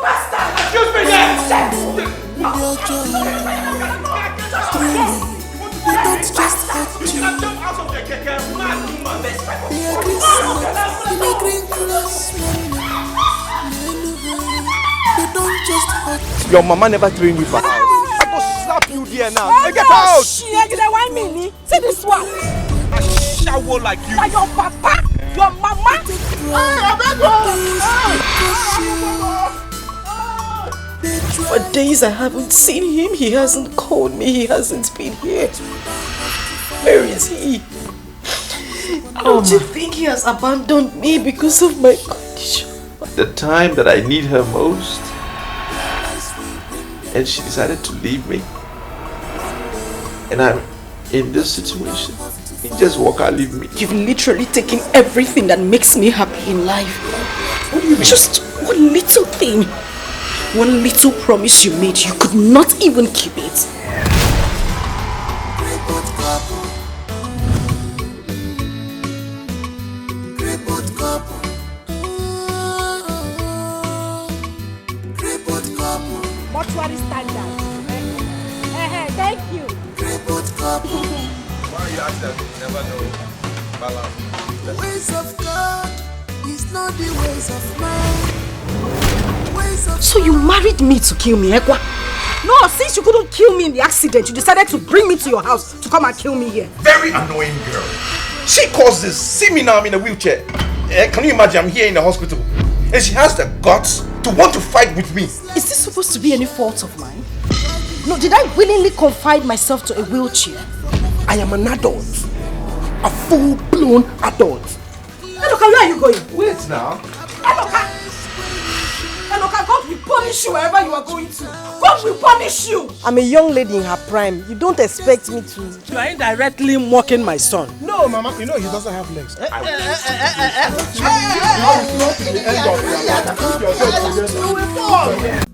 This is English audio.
Excuse me, yes! You should have jumped out of the keke, mad woman. Your mama never trained you for house. I go slap you there now. Hey, get out! You don't want me. See this one. I shower like you. Like your papa, your mama. For days I haven't seen him. He hasn't called me. He hasn't been here. Where is he? Don't you think he has abandoned me because of my condition? The time that I need her most, and she decided to leave me, and I'm in this situation. He just walk out, leave me. You've literally taken everything that makes me happy in life. What do you mean? Just one little thing. One little promise you made, you could not even keep it. Mortuary standard. Thank you. Why you ask that? You never know. Balance. The ways of God is not the ways of man. So you married me to kill me, Ekwa? No, since you couldn't kill me in the accident, you decided to bring me to your house to come and kill me here. Very annoying girl. She caused this. See me now, I'm in a wheelchair. Can you imagine? I'm here in the hospital. And she has the guts to want to fight with me. Is this supposed to be any fault of mine? No, did I willingly confide myself to a wheelchair? I am an adult. A full-blown adult. Enoka, where are you going? Wait now. Enoka, God will punish you wherever you are going to. God will punish you. I'm a young lady in her prime. You don't expect me to... You are indirectly mocking my son. No, Mama, you know he doesn't have legs. I will